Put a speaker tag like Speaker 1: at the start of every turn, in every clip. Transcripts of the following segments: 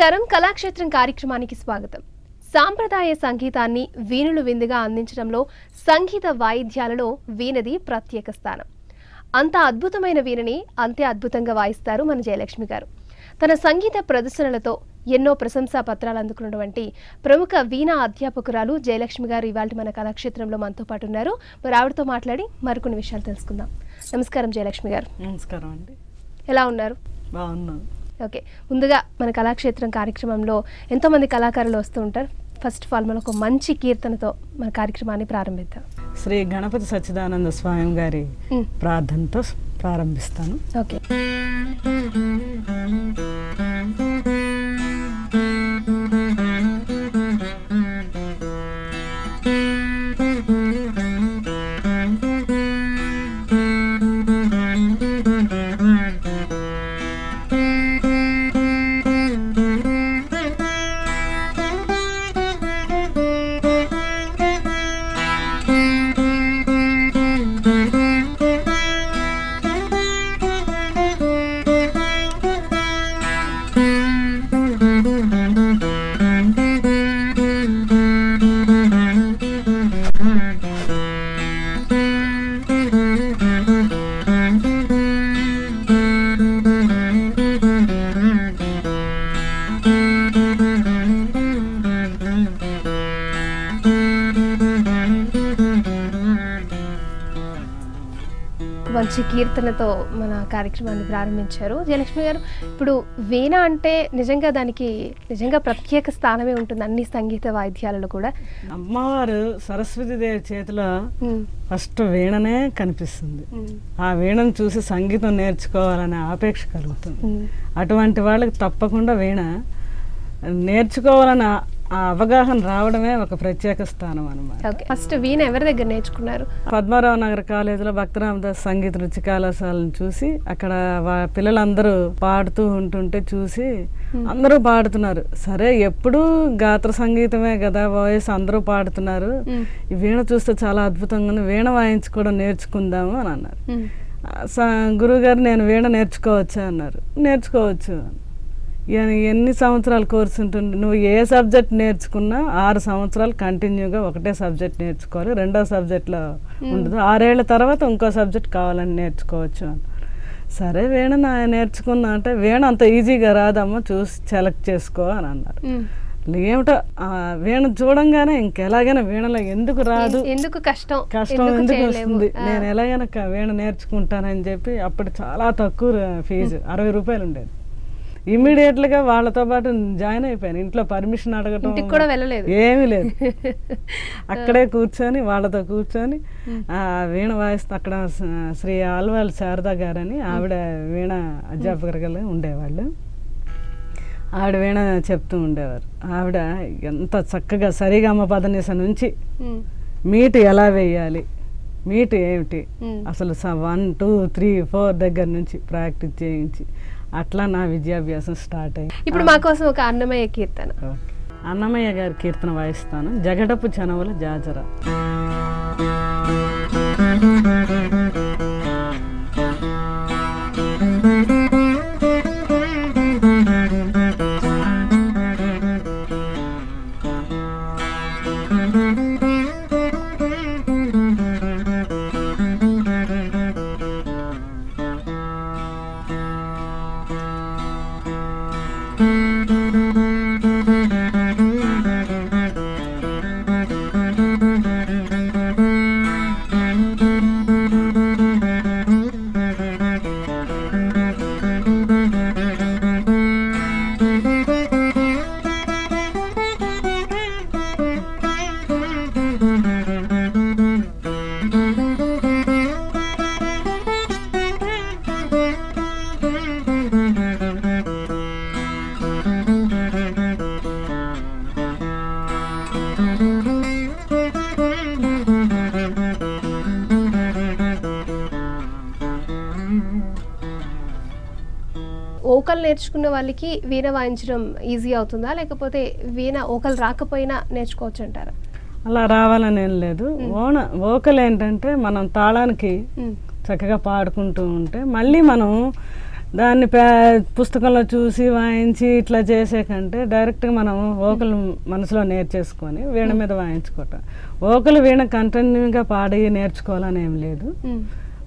Speaker 1: నమస్కారం కళాక్షేత్రం కార్యక్రమానికి స్వాగతం. సాంప్రదాయ సంగీతాన్ని వీణులు విందుగా అందించడంలో సంగీత వాయిద్యాలలో వీణది ప్రత్యేక స్థానం. అంత అద్భుతమైన వీణని అంతే అద్భుతంగా వాయిస్తారు మన జయలక్ష్మి గారు. తన సంగీత ప్రదర్శనలతో ఎన్నో ప్రశంసా పత్రాలు అందుకున్నటువంటి ప్రముఖ వీణా అధ్యాపకురాలు జయలక్ష్మి గారు ఇవాళ మన కళాక్షేత్రంలో మనతో పాటు ఉన్నారు. మరి ఆవిడతో మాట్లాడి మరికొన్ని విషయాలు తెలుసుకుందాం. నమస్కారం జయలక్ష్మి గారు.
Speaker 2: నమస్కారం అండి.
Speaker 1: ఎలా ఉన్నారు?
Speaker 2: బాగున్నాను.
Speaker 1: ఓకే, ముందుగా మన కళాక్షేత్రం కార్యక్రమంలో ఎంతోమంది కళాకారులు వస్తూ ఉంటారు. ఫస్ట్ ఆఫ్ ఆల్ మనం ఒక మంచి కీర్తనతో మన కార్యక్రమాన్ని ప్రారంభిద్దాం.
Speaker 2: శ్రీ గణపతి సచ్చిదానంద స్వామి గారి ప్రార్థనతో ప్రారంభిస్తాను.
Speaker 1: ఓకే. మంచి కీర్తనతో మన కార్యక్రమాన్ని ప్రారంభించారు జయలక్ష్మి గారు. ఇప్పుడు వీణ అంటే నిజంగా ప్రత్యేక స్థానమే ఉంటుంది అన్ని సంగీత వాయిద్యాలలో కూడా.
Speaker 2: అమ్మవారు సరస్వతీదేవి చేతిలో ఫస్ట్ వీణనే కనిపిస్తుంది. ఆ వీణను చూసి సంగీతం నేర్చుకోవాలనే ఆపేక్ష కలుగుతుంది. అటువంటి వాళ్ళకి తప్పకుండా వీణ నేర్చుకోవాలన్న ఆ అవగాహన రావడమే ఒక ప్రత్యేక స్థానం అన్నమాట.
Speaker 1: ఫస్ట్ వీణ ఎవరి దగ్గర నేర్చుకున్నారు?
Speaker 2: పద్మారావు నగర్ కాలేజీలో భక్తరామదాస్ సంగీత నృత్య కళాశాలను చూసి అక్కడ పిల్లలందరూ పాడుతూ ఉంటుంటే చూసి అందరూ పాడుతున్నారు. సరే, ఎప్పుడు గాత్ర సంగీతమే కదా, వాయిస్ అందరూ పాడుతున్నారు, ఈ వీణ చూస్తే చాలా అద్భుతంగా ఉంది, వీణ వాయించుకోవడం నేర్చుకుందాము అని అన్నారు. గురువుగారు, నేను వీణ నేర్చుకోవచ్చా అన్నారు. నేర్చుకోవచ్చు. ఎన్ని సంవత్సరాలు కోర్సు ఉంటుంది, నువ్వు ఏ సబ్జెక్ట్ నేర్చుకున్నా 6 సంవత్సరాలు కంటిన్యూగా ఒకటే సబ్జెక్ట్ నేర్చుకోవాలి, రెండో సబ్జెక్ట్లో ఉండదు. 6 ఏళ్ల తర్వాత ఇంకో సబ్జెక్ట్ కావాలని నేర్చుకోవచ్చు అని. సరే, వీణ నేర్చుకున్నా అంటే వీణ అంత ఈజీగా రాదమ్మా, చూసి సెలెక్ట్ చేసుకో అని అన్నారు. ఏమిటో వీణ చూడంగానే ఇంకెలాగైనా వీణలో ఎందుకు రాదు,
Speaker 1: ఎందుకు కష్టం
Speaker 2: ఎందుకు వస్తుంది, నేను ఎలాగైనా వీణ నేర్చుకుంటానని చెప్పి అప్పుడు చాలా తక్కువ ఫీజు, 60 రూపాయలు ఉండేది. ఇమ్మీడియట్గా వాళ్ళతో పాటు జాయిన్ అయిపోయాను. ఇంట్లో పర్మిషన్ అడగటం ఏమీ లేదు. అక్కడే కూర్చొని వాళ్ళతో కూర్చొని వీణ వాయిస్తూ అక్కడ శ్రీ ఆల్వాల్ శారదా గారని ఆవిడ వీణ అధ్యాపకులుగా ఉండేవాళ్ళు. ఆవిడ వీణ చెప్తూ ఉండేవారు. ఆవిడ ఎంత చక్కగా సరిగమ పదనిస నుంచి మీటు ఎలా వేయాలి, మీటు ఏమిటి, అసలు 1, 2, 3, 4 దగ్గర నుంచి ప్రాక్టీస్ చేయించి అట్లా నా విద్యాభ్యాసం స్టార్ట్ అయ్యింది.
Speaker 1: ఇప్పుడు మా కోసం ఒక అన్నమయ్య కీర్తన.
Speaker 2: అన్నమయ్య గారి కీర్తన వాయిస్తాను. జగడపు చనవుల జాజర.
Speaker 1: ఓకల్ నేర్చుకున్న వాళ్ళకి వీణ వాయించడం ఈజీ అవుతుందా, లేకపోతే వీణ ఓకల్ రాకపోయినా నేర్చుకోవచ్చు అంటారా?
Speaker 2: అలా రావాలని ఏం లేదు. ఓకల్ ఏంటంటే మనం తాళానికి చక్కగా పాడుకుంటూ ఉంటే మళ్ళీ మనం దాన్ని పుస్తకంలో చూసి వాయించి ఇట్లా చేసే కంటే డైరెక్ట్గా మనం వోకల్ మనసులో నేర్చేసుకొని వీణ మీద వాయించుకోవటం. వోకల్ వీణ కంటిన్యూగా పాడి నేర్చుకోవాలని ఏం లేదు.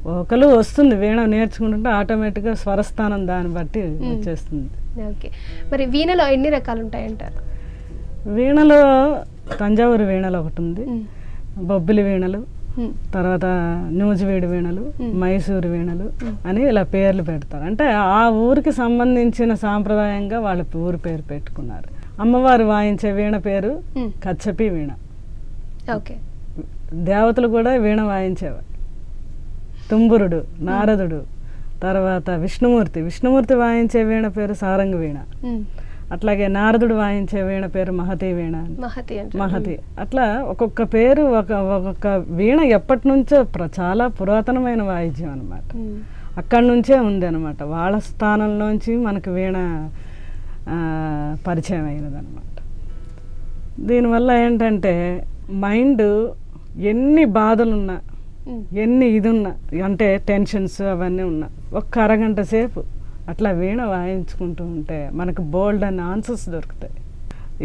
Speaker 2: వోకలు వస్తుంది, వీణ నేర్చుకుంటుంటే ఆటోమేటిక్గా స్వరస్థానం దాన్ని బట్టి వచ్చేస్తుంది.
Speaker 1: ఓకే, మరి వీణలో ఎన్ని రకాలు ఉంటాయంటారు?
Speaker 2: వీణలో తంజావూరు వీణలు ఒకటి ఉంది, బొబ్బిలి వీణలు, తర్వాత నూజివీడి వీణలు, మైసూరు వీణలు అని ఇలా పేర్లు పెడతారు. అంటే ఆ ఊరికి సంబంధించిన సాంప్రదాయంగా వాళ్ళ ఊరి పేరు పెట్టుకున్నారు. అమ్మవారు వాయించే వీణ పేరు కచ్చపి వీణ.
Speaker 1: ఓకే,
Speaker 2: దేవతలు కూడా వీణ వాయించేవారు. తుంబురుడు, నారదుడు, తర్వాత విష్ణుమూర్తి వాయించే వీణ పేరు సారంగ వీణ. అట్లాగే నారదుడు వాయించే వీణ పేరు మహతి వీణ, మహతి. అట్లా ఒక్కొక్క పేరు ఒక్కొక్క వీణ ఎప్పటి నుంచో చాలా పురాతనమైన వాయిద్యం అనమాట. అక్కడి నుంచే ఉంది అనమాట. వాళ్ళ స్థానంలోంచి మనకు వీణ పరిచయం అయినది అనమాట. దీనివల్ల ఏంటంటే మైండ్ ఎన్ని బాధలున్నా, ఎన్ని ఇది ఉన్నా, అంటే టెన్షన్స్ అవన్నీ ఉన్నా, ఒక్క అరగంట సేపు అట్లా వీణ వాయించుకుంటూ ఉంటే మనకు బోల్డ్ అని ఆన్సర్స్ దొరుకుతాయి.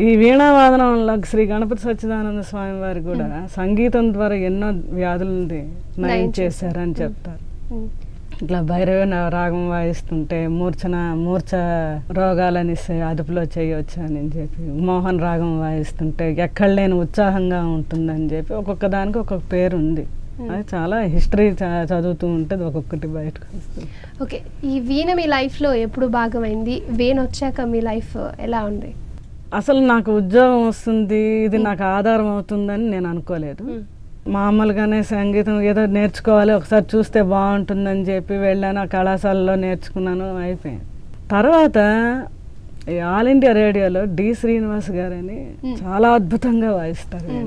Speaker 2: ఈ వీణావాదనంలో శ్రీ గణపతి సచ్చిదానంద స్వామి వారు కూడా సంగీతం ద్వారా ఎన్నో వ్యాధులని నయం చేశారని చెప్తారు. ఇట్లా భైరవ రాగం వాయిస్తుంటే మూర్ఛ రోగాలని అదుపులో చేయవచ్చు అని చెప్పి, మోహన్ రాగం వాయిస్తుంటే ఎక్కడ లేని ఉత్సాహంగా ఉంటుందని చెప్పి ఒక్కొక్క దానికి ఒక్కొక్క పేరు ఉంది. అది చాలా హిస్టరీ చదువుతూ ఉంటుంది, ఒక్కొక్కటి బయటకు వస్తుంది.
Speaker 1: ఓకే, ఈ వీణ మీ లైఫ్లో ఎప్పుడు భాగమైంది? వీణ వచ్చాక మీ లైఫ్ ఎలా ఉంది?
Speaker 2: అసలు నాకు ఉద్యోగం వస్తుంది, ఇది నాకు ఆధారం అవుతుందని నేను అనుకోలేదు. మామూలుగానే సంగీతం ఏదో నేర్చుకోవాలి, ఒకసారి చూస్తే బాగుంటుందని చెప్పి వెళ్ళాను, ఆ కళాశాలలో నేర్చుకున్నాను, అయిపోయింది. తర్వాత ఆల్ ఇండియా రేడియోలో డి శ్రీనివాస్ గారని చాలా అద్భుతంగా వాయిస్తారు.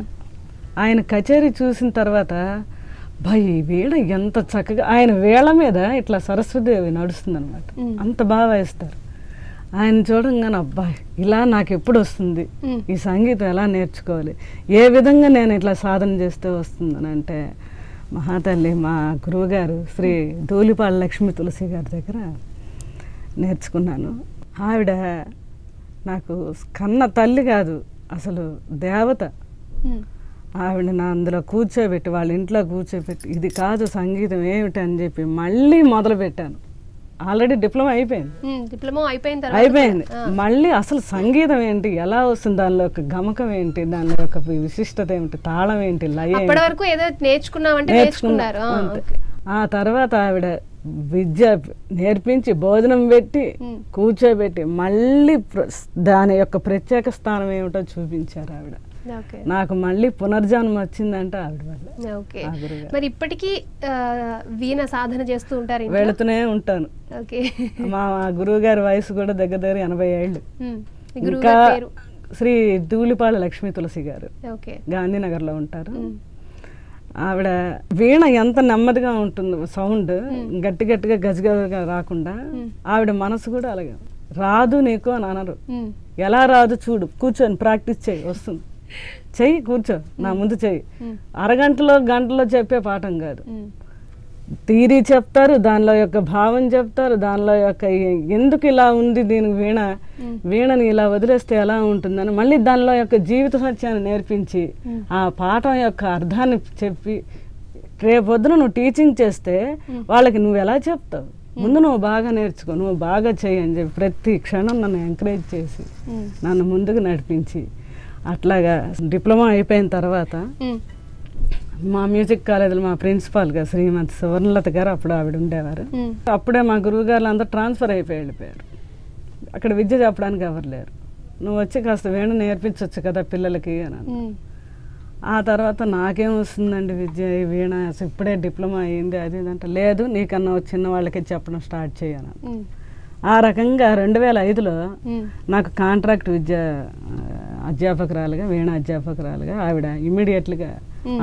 Speaker 2: ఆయన కచేరీ చూసిన తర్వాత భయ్ వీణ ఎంత చక్కగా, ఆయన వేళ మీద ఇట్లా సరస్వతిదేవి నడుస్తుంది అనమాట, అంత బాగా వాయిస్తారు. ఆయన చూడంగానే అబ్బాయి ఇలా నాకు ఎప్పుడు వస్తుంది, ఈ సంగీతం ఎలా నేర్చుకోవాలి, ఏ విధంగా నేను ఇట్లా సాధన చేస్తే వస్తుందని అంటే, మహాతల్లి మా గురువుగారు శ్రీ ధూళిపాళ్ళ లక్ష్మీ తులసి గారి దగ్గర నేర్చుకున్నాను. ఆవిడ నాకు కన్న తల్లి కాదు, అసలు దేవత. ఆవిడ నా అందులో కూర్చోబెట్టి, వాళ్ళ ఇంట్లో కూర్చోబెట్టి, ఇది కాదు సంగీతం ఏమిటి అని చెప్పి మళ్ళీ మొదలు పెట్టాను. ఆల్రెడీ డిప్లొమా అయిపోయింది. మళ్ళీ అసలు సంగీతం ఏంటి, ఎలా వస్తుంది, దానిలో ఒక గమకం ఏంటి, దానిలో ఒక విశిష్టత ఏమిటి, తాళం ఏంటి, లయ నేర్చుకున్నారు. ఆ తర్వాత ఆవిడ విద్య నేర్పించి భోజనం పెట్టి కూర్చోబెట్టి మళ్ళీ దాని యొక్క ప్రత్యేక స్థానం ఏమిటో చూపించారు ఆవిడ. నాకు మళ్ళీ పునర్జన్మ వచ్చిందంటే ఆవిడ వల్ల.
Speaker 1: మరి ఇప్పటికీ వీణ సాధన చేస్తూ ఉంటారు?
Speaker 2: వెళుతూనే ఉంటాను. మా గురువు గారి వయసు కూడా దగ్గర 80 ఏళ్ళు. ఇంకా శ్రీ ధూళిపాళ్ళ లక్ష్మీ తులసి గారు గాంధీనగర్లో ఉంటారు. ఆవిడ వీణ ఎంత నెమ్మదిగా ఉంటుంది, సౌండ్ గట్టిగా గజగజగా రాకుండా, ఆవిడ మనసు కూడా అలాగే. రాదు నీకు అని అనరు, ఎలా రాదు చూడు, కూర్చొని ప్రాక్టీస్ చేయి, వస్తుంది, చెయ్యి, కూర్చో, నా ముందు చెయ్యి. గంటలో చెప్పే పాఠం కాదు, థియరీ చెప్తారు, దానిలో యొక్క భావం చెప్తారు, దానిలో యొక్క ఎందుకు ఇలా ఉంది, దీనికి వీణని ఇలా వదిలేస్తే ఎలా ఉంటుందని మళ్ళీ దానిలో యొక్క జీవిత సత్యాన్ని నేర్పించి ఆ పాఠం యొక్క అర్థాన్ని చెప్పి, రేపొద్దున నువ్వు టీచింగ్ చేస్తే వాళ్ళకి నువ్వు ఎలా చెప్తావు, ముందు నువ్వు బాగా నేర్చుకో, నువ్వు బాగా చెయ్యి అని చెప్పి ప్రతి క్షణం నన్ను ఎంకరేజ్ చేసి నన్ను ముందుకు నడిపించి, అట్లాగా డిప్లొమా అయిపోయిన తర్వాత మా మ్యూజిక్ కాలేజీలో మా ప్రిన్సిపాల్గా శ్రీమతి సువర్ణలత గారు అప్పుడు ఆవిడ ఉండేవారు. అప్పుడే మా గురువు గారు అందరూ ట్రాన్స్ఫర్ వెళ్ళిపోయారు. అక్కడ విద్య చెప్పడానికి ఎవరు లేరు, నువ్వు వచ్చి కాస్త వీణ నేర్పించవచ్చు కదా పిల్లలకి అని. ఆ తర్వాత నాకేం వస్తుందండి విద్య, వీణ ఇప్పుడే డిప్లొమా అయ్యింది అది అంటే, లేదు నీకన్నా చిన్న వాళ్ళకి చెప్పడం స్టార్ట్ చేయను. ఆ రకంగా 2005లో నాకు కాంట్రాక్ట్ విద్య అధ్యాపకురాలుగా, వీణ అధ్యాపకురాలుగా ఆవిడ ఇమ్మీడియట్గా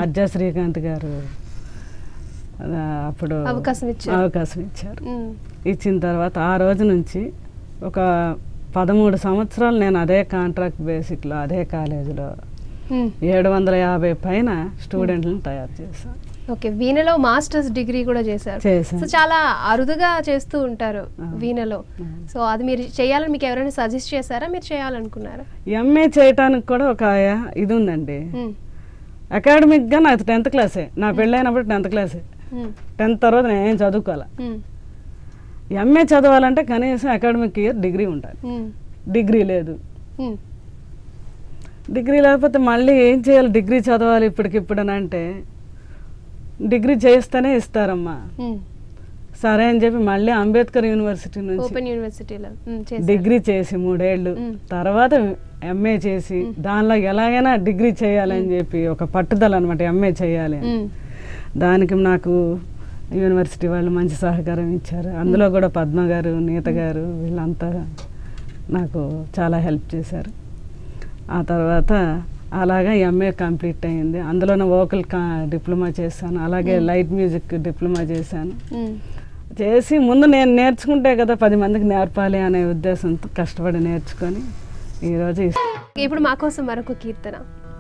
Speaker 2: అర్జా శ్రీకాంత్ గారు అప్పుడు అవకాశం ఇచ్చారు. ఇచ్చిన తర్వాత ఆ రోజు నుంచి ఒక 13 సంవత్సరాలు నేను అదే కాంట్రాక్ట్ బేసిక్లో అదే కాలేజీలో 750 పైన స్టూడెంట్లను తయారు చేశాను.
Speaker 1: ఓకే, వీణలో మాస్టర్స్ డిగ్రీ కూడా చేశారు. సో చాలా అరుదుగా చేస్తూ ఉంటారు వీణలో. సో అది మీరు చేయాలని మీకు ఎవరైనా సజెస్ట్ చేశారా, మీరు చేయాలనుకున్నారా?
Speaker 2: ఎంఏ చేయటానికి కూడా ఒక ఇది ఉందండి. అకాడమిక్గా నాకు 10th క్లాసే, నా పెళ్ళైనప్పుడు 10th క్లాసే. 10th తర్వాత నేను ఏం చదువుకోవాలి. ఎంఏ చదవాలంటే కనీసం అకాడమిక్ ఇయర్ డిగ్రీ ఉండాలి. డిగ్రీ లేదు. డిగ్రీ లేకపోతే మళ్ళీ ఏం చేయాలి, డిగ్రీ చదవాలి ఇప్పటికిప్పుడు అని అంటే డిగ్రీ చేస్తేనే ఇస్తారమ్మా. సరే అని చెప్పి మళ్ళీ అంబేద్కర్ యూనివర్సిటీ నుంచి డిగ్రీ చేసి 3 ఏళ్ళు తర్వాత ఎంఏ చేసి దానిలో ఎలాగైనా డిగ్రీ చేయాలని చెప్పి ఒక పట్టుదల అనమాట, ఎంఏ చేయాలి. దానికి నాకు యూనివర్సిటీ వాళ్ళు మంచి సహకారం ఇచ్చారు. అందులో కూడా పద్మ గారు, నీత గారు వీళ్ళంతా నాకు చాలా హెల్ప్ చేశారు. ఆ తర్వాత అలాగా ఎంఏ కంప్లీట్ అయింది. అందులోనే వోకల్ డిప్లొమా చేశాను, అలాగే లైట్ మ్యూజిక్ డిప్లొమా చేశాను. చేసి ముందు నేను నేర్చుకుంటే కదా 10 మందికి నేర్పాలి అనే ఉద్దేశంతో కష్టపడి నేర్చుకొని ఈరోజు.
Speaker 1: ఇప్పుడు మా కోసం మరొక కీర్తన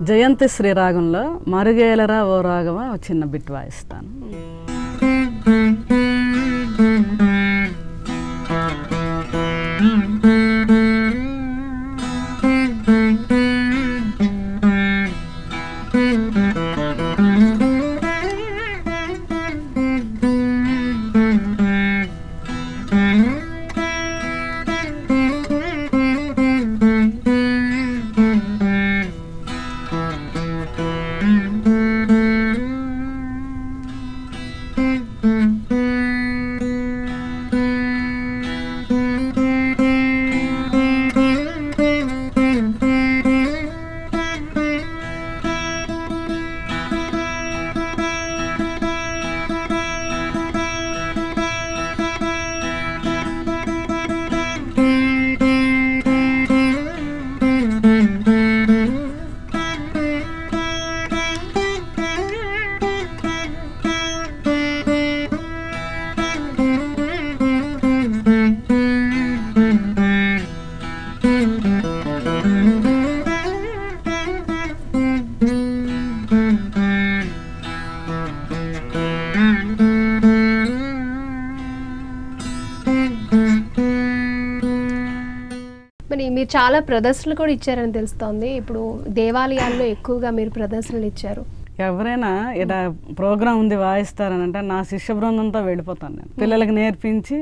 Speaker 2: జయంతి శ్రీ రాగంలో మరుగేలరా ఓ రాగవ చిన్న బిట్ వాయిస్తాను.
Speaker 1: మీరు చాలా ప్రదర్శనలు కూడా ఇచ్చారని తెలుస్తోంది. ఇప్పుడు దేవాలయాల్లో ఎక్కువగా మీరు ప్రదర్శనలు ఇచ్చారు.
Speaker 2: ఎవరైనా ఇలా ప్రోగ్రామ్ ఉంది వాయిస్తారని అంటే నా శిష్య బృందంతో వెళ్ళిపోతాను. నేను పిల్లలకి నేర్పించి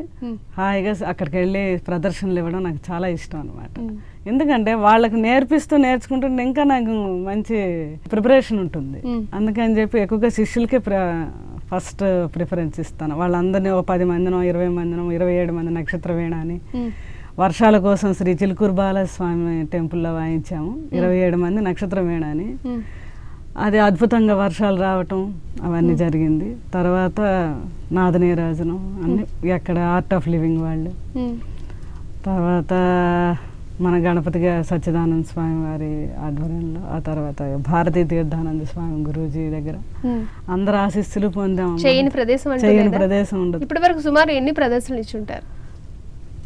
Speaker 2: హాయిగా అక్కడికి వెళ్ళి ప్రదర్శనలు ఇవ్వడం నాకు చాలా ఇష్టం అనమాట. ఎందుకంటే వాళ్ళకి నేర్పిస్తూ నేర్చుకుంటుంటే ఇంకా నాకు మంచి ప్రిపరేషన్ ఉంటుంది. అందుకని చెప్పి ఎక్కువగా శిష్యులకే ఫస్ట్ ప్రిఫరెన్స్ ఇస్తాను. వాళ్ళందరినీ 10 మందినో 20 మందినో 27 మంది నక్షత్ర వీణ అని వర్షాల కోసం శ్రీ చిలుకూరు బాలస్వామి టెంపుల్లో వాయించాము. 27 మంది నక్షత్ర వీణ అని. అది అద్భుతంగా వర్షాలు రావటం అవన్నీ జరిగింది. తర్వాత నాదనీరాజనం అన్ని అక్కడ ఆర్ట్ ఆఫ్ లివింగ్ వాళ్ళు, తర్వాత మన గణపతి సచ్చిదానంద స్వామి వారి ఆధ్వర్యంలో, ఆ తర్వాత భారతీ తీర్థానంద స్వామి గురూజీ దగ్గర అందరు ఆశీస్సులు పొందాము.
Speaker 1: చేయని ప్రదేశం
Speaker 2: ఉండదు.
Speaker 1: ఇప్పటి వరకు సుమారు ఎన్ని ప్రదర్శనలు ఇచ్చుంటారు?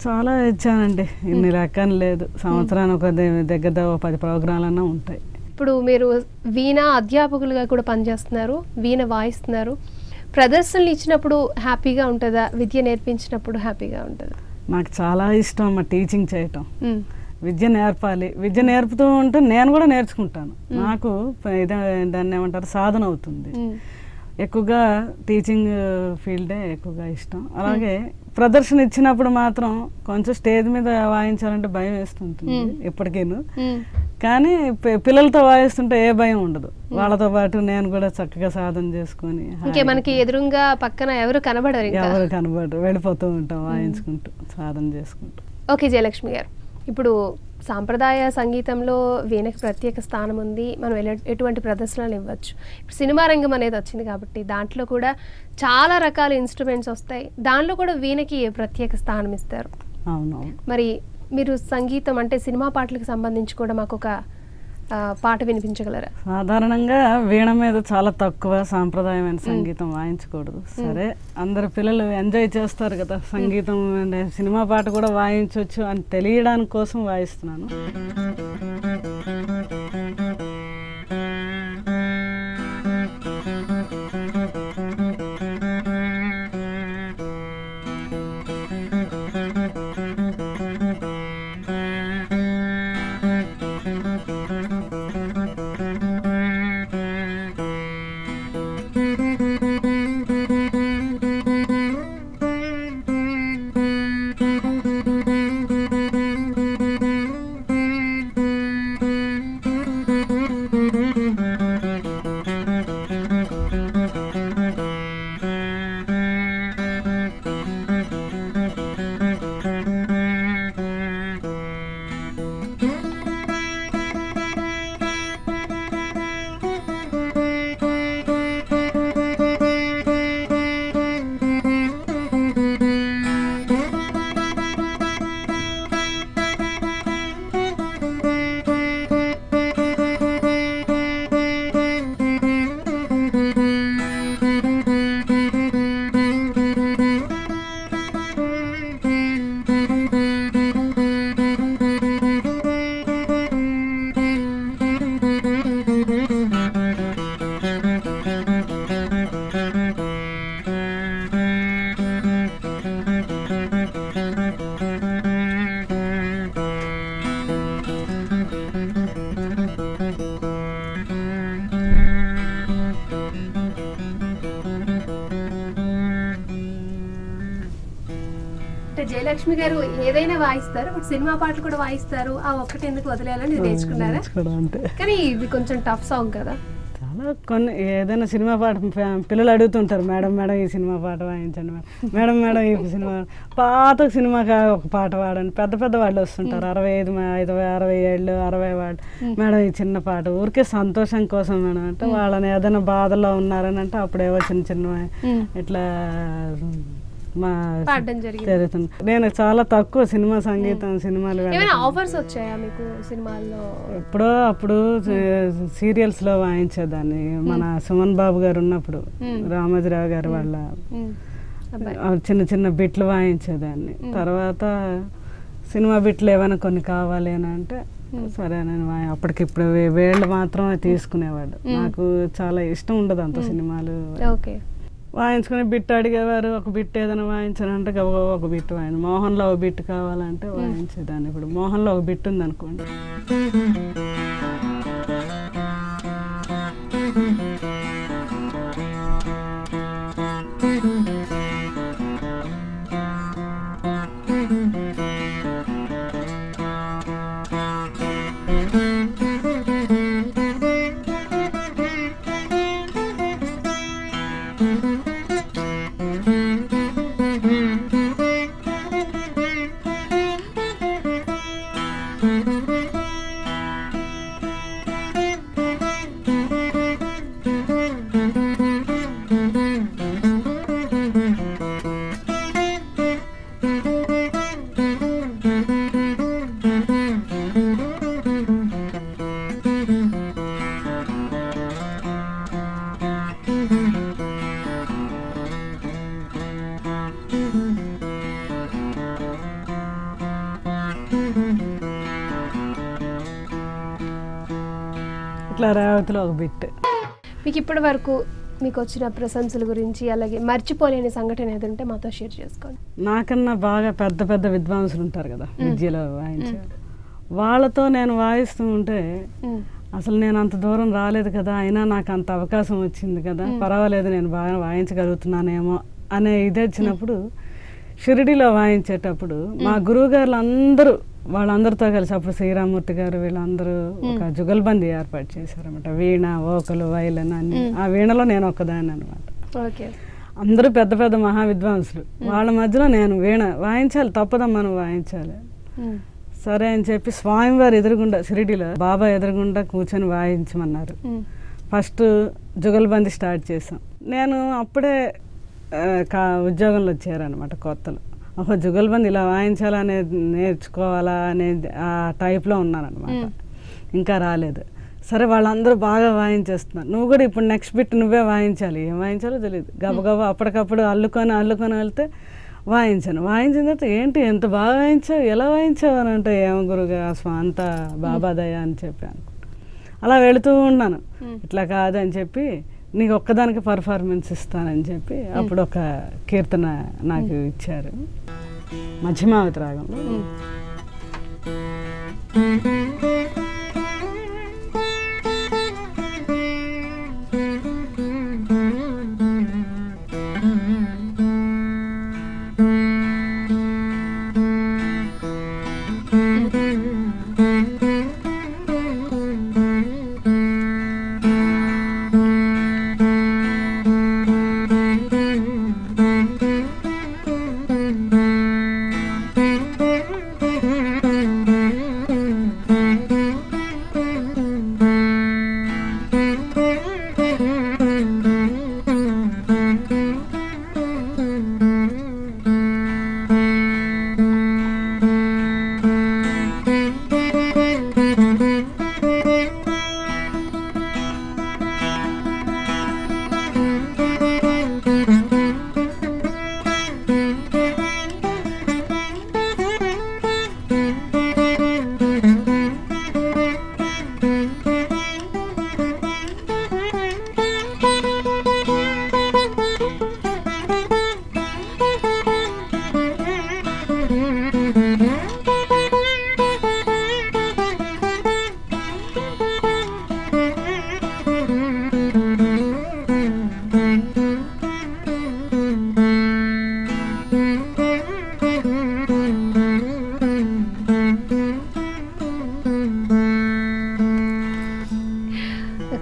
Speaker 2: చాలా ఇచ్చానండి, ఇన్ని లెక్కన లేదు. సంవత్సరానికి ఒక దగ్గర 10 ప్రోగ్రాంలన్నా ఉంటాయి.
Speaker 1: ఇప్పుడు మీరు వీణ అధ్యాపకులుగా కూడా పనిచేస్తున్నారు, వీణ వాయిస్తున్నారు. ప్రదర్శనలు ఇచ్చినప్పుడు హ్యాపీగా ఉంటుందా, విద్య నేర్పించినప్పుడు హ్యాపీగా ఉంటుందా?
Speaker 2: నాకు చాలా ఇష్టం అమ్మ టీచింగ్ చేయటం. విద్య నేర్పాలి, విద్య నేర్పుతూ ఉంటే నేను కూడా నేర్చుకుంటాను. నాకు దాన్ని ఏమంటారు సాధన అవుతుంది. ఎక్కువగా టీచింగ్ ఫీల్డే ఎక్కువగా ఇష్టం. అలాగే ప్రదర్శన ఇచ్చినప్పుడు మాత్రం కొంచెం స్టేజ్ మీద వాయించాలంటే భయం వేస్తుంటుంది ఇప్పటికేను. కానీ పిల్లలతో వాయిస్తుంటే ఏ భయం ఉండదు. వాళ్ళతో పాటు నేను కూడా చక్కగా సాధన చేసుకొని,
Speaker 1: మనకి ఎదురుగా పక్కన ఎవరు
Speaker 2: కనబడరు, వెళ్ళిపోతూ ఉంటాం వాయించుకుంటూ సాధన చేసుకుంటూ.
Speaker 1: ఓకే జయలక్ష్మి గారు, ఇప్పుడు సాంప్రదాయ సంగీతంలో వీణకి ప్రత్యేక స్థానం ఉంది. మనం ఎటువంటి ప్రదర్శనలు ఇవ్వచ్చు. ఇప్పుడు సినిమా రంగం అనేది వచ్చింది కాబట్టి దాంట్లో కూడా చాలా రకాల ఇన్స్ట్రుమెంట్స్ వస్తాయి. దాంట్లో కూడా వీణకి ప్రత్యేక స్థానం ఇస్తారు.
Speaker 2: అవునవును.
Speaker 1: మరి మీరు సంగీతం అంటే సినిమా పాటలకు సంబంధించి కూడా మాకు ఒక పాట వినిపించగలరా?
Speaker 2: సాధారణంగా వీణ మీద చాలా తక్కువ సాంప్రదాయమైన సంగీతం వాయించకూడదు. సరే, అందరు పిల్లలు ఎంజాయ్ చేస్తారు కదా సంగీతం, సినిమా పాట కూడా వాయించవచ్చు అని తెలియడానికి కోసం వాయిస్తున్నాను.
Speaker 1: లక్ష్మి గారు ఏదైనా వాయిస్తారు, బట్ సినిమా పాటలు కూడా వాయిస్తారు. ఆ ఒక్కటి ఎందుకు వదిలేయాలని ఇది నేర్చుకున్నారా? కానీ ఇది కొంచెం టఫ్ సాంగ్ కదా.
Speaker 2: చాలా కొన్ని ఏదైనా సినిమా పాట పిల్లలు అడుగుతుంటారు, మేడం మేడం ఈ సినిమా పాట వాయించండి, మేడం మేడం ఈ సినిమా పాత సినిమాకి ఒక పాట పాడండి. పెద్ద పెద్ద వాళ్ళు వస్తుంటారు, 65, 60 ఏళ్ళు, 60 వాళ్ళు, మేడం ఈ చిన్న పాట ఊరికే సంతోషం కోసం మేడం అంటే, వాళ్ళని ఏదైనా బాధలో ఉన్నారని అంటే అప్పుడేవో చిన్న చిన్న ఇట్లా జరుగుతుంది. నేను చాలా తక్కువ సినిమా సంగీతం సినిమాలు
Speaker 1: ఆఫర్స్ వచ్చాయా మీకు సినిమాల్లో?
Speaker 2: ఎప్పుడో అప్పుడు సీరియల్స్ లో వాయించేదాన్ని. మన సుమన్ బాబు గారు ఉన్నప్పుడు రామోజీరావు గారు వాళ్ళ చిన్న చిన్న బిట్లు వాయించేదాన్ని. తర్వాత సినిమా బిట్లు ఏమైనా కొన్ని కావాలి అని అంటే సరే నేను అప్పటికిప్పుడు వేళ్ళు మాత్రమే తీసుకునేవాడు. నాకు చాలా ఇష్టం ఉండదు అంత సినిమాలు వాయించుకుని బిట్ అడిగేవారు. ఒక బిట్ ఏదైనా వాయించానంటే గబగబా ఒక బిట్ వాయించి, మోహన్లో ఒక బిట్ కావాలంటే వాయించేదాన్ని. ఇప్పుడు మోహన్లో ఒక బిట్ ఉంది అనుకోండి, ఇట్లా రేవతిలో ఒక బిట్.
Speaker 1: మీకు ఇప్పటి వరకు మీకు వచ్చిన ప్రశంసల గురించి, అలాగే మర్చిపోలేని సంఘటన ఏదంటే మాతో షేర్ చేసుకోండి.
Speaker 2: నాకన్నా బాగా పెద్ద పెద్ద విద్వాంసులు ఉంటారు కదా విద్యలో వాయించే, వాళ్ళతో నేను వాయిస్తూ ఉంటే అసలు నేను అంత దూరం రాలేదు కదా, అయినా నాకు అంత అవకాశం వచ్చింది కదా, పర్వాలేదు నేను బాగా వాయించగలుగుతున్నానేమో అనే ఇది వచ్చినప్పుడు, షిరిడిలో వాయించేటప్పుడు మా గురువు గారులు అందరూ వాళ్ళందరితో కలిసి అప్పుడు శ్రీరామూర్తి గారు వీళ్ళందరూ ఒక జుగల్బందీ ఏర్పాటు చేశారన్నమాట. వీణ, ఓకలు, వైలన్ అన్ని. ఆ వీణలో నేను ఒక్కదాన్ని అనమాట. అందరూ పెద్ద పెద్ద మహావిద్వాంసులు, వాళ్ళ మధ్యలో నేను వీణ వాయించాలి, తప్పదమ్మా నువ్వు వాయించాలి. సరే అని చెప్పి స్వామివారి ఎదురుగుండా షిరిడిలో బాబా ఎదురుగుండా కూర్చొని వాయించమన్నారు. ఫస్ట్ జుగల్బందీ స్టార్ట్ చేసాం. నేను అప్పుడే ఉద్యోగంలో వచ్చారనమాట కొత్తలో. ఒక జుగల్బందీ ఇలా వాయించాలనేది నేర్చుకోవాలా అనేది ఆ టైప్లో ఉన్నానమాట. ఇంకా రాలేదు. సరే వాళ్ళందరూ బాగా వాయించేస్తున్నారు, నువ్వు కూడా ఇప్పుడు నెక్స్ట్ బిట్ నువ్వే వాయించాలి. ఏం వాయించాలో తెలియదు, గబగబా అప్పటికప్పుడు అల్లుకొని వెళ్తే వాయించాను. వాయించిన తర్వాత ఏంటి ఎంత బాగా వాయించావు, ఎలా వాయించావు అని అంటే, ఏమో గురుగా అంతా బాబాదయ అని చెప్పి అనుకుంటా అలా వెళుతూ ఉన్నాను. ఇట్లా కాదని చెప్పి నీకు ఒక్కదానికి పర్ఫార్మెన్స్ ఇస్తానని చెప్పి అప్పుడు ఒక కీర్తన నాకు ఇచ్చారు, మధ్యమావతి రాగంలో.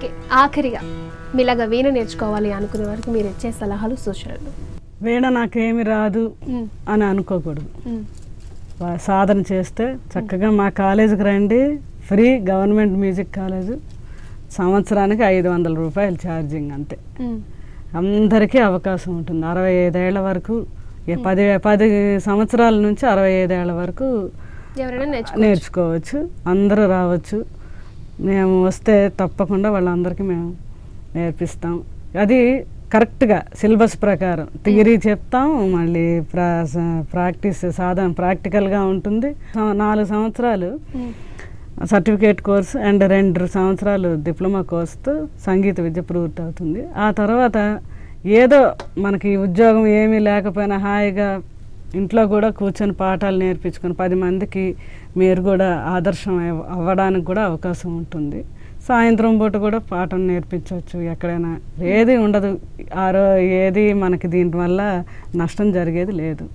Speaker 1: ఓకే, ఆఖరిగా మీలాగా వీణ నేర్చుకోవాలి అనుకునే వారికి మీరు ఇచ్చే సలహాలు సూచనలు?
Speaker 2: వీణ నాకేమి రాదు అని అనుకోకూడదు. సాధన చేస్తే చక్కగా మా కాలేజీకి రండి, ఫ్రీ గవర్నమెంట్ మ్యూజిక్ కాలేజు, సంవత్సరానికి 500 రూపాయలు ఛార్జింగ్ అంతే. అందరికీ అవకాశం ఉంటుంది. 65 ఏళ్ల వరకు, 10 సంవత్సరాల నుంచి 65 ఏళ్ల వరకు నేర్చుకోవచ్చు. అందరూ రావచ్చు. మేము వస్తే తప్పకుండా వాళ్ళందరికీ మేము నేర్పిస్తాం. అది కరెక్ట్గా సిలబస్ ప్రకారం థియరీ చెప్తాం, మళ్ళీ ప్రాక్టీస్ సాధన ప్రాక్టికల్గా ఉంటుంది. 4 సంవత్సరాలు సర్టిఫికేట్ కోర్సు అండ్ 2 సంవత్సరాలు డిప్లొమా కోర్సుతో సంగీత విద్య పూర్తి అవుతుంది. ఆ తర్వాత ఏదో మనకి ఉద్యోగం ఏమీ లేకపోయినా హాయిగా ఇంట్లో కూడా కూర్చొని పాఠాలు నేర్పించుకొని 10 మందికి మీరు కూడా ఆదర్శం అవ్వడానికి కూడా అవకాశం ఉంటుంది. సాయంత్రం పూట కూడా పాఠం నేర్పించవచ్చు ఎక్కడైనా. ఏది ఉండదు, ఏది మనకి దీనివల్ల నష్టం జరిగేది లేదు.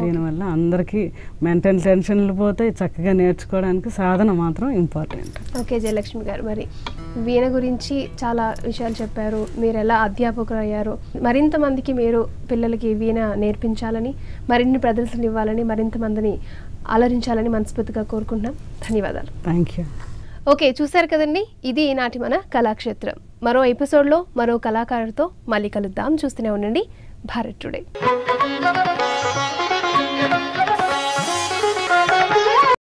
Speaker 2: దీనివల్ల అందరికీ మెంటల్ టెన్షన్లు పోతాయి, చక్కగా నేర్చుకోవడానికి సాధన మాత్రం ఇంపార్టెంట్.
Speaker 1: ఓకే జయలక్ష్మి గారు, మరి వీణ గురించి చాలా విషయాలు చెప్పారు. మీరు ఎలా అధ్యాపకులు అయ్యారు, మరింత మందికి మీరు పిల్లలకి వీణ నేర్పించాలని, మరిన్ని ప్రదర్శనలు ఇవ్వాలని, మరింత మందిని అలరించాలని మనస్ఫూర్తిగా కోరుకుంటున్నాం. ధన్యవాదాలు.
Speaker 2: Thank you.
Speaker 1: ఓకే, చూశారు కదండి, ఇది ఈనాటి మన కళాక్షేత్రం. మరో ఎపిసోడ్లో మరో కళాకారుడితో మళ్ళీ కలుద్దాం. చూస్తూనే ఉండండి భారత్ టుడే.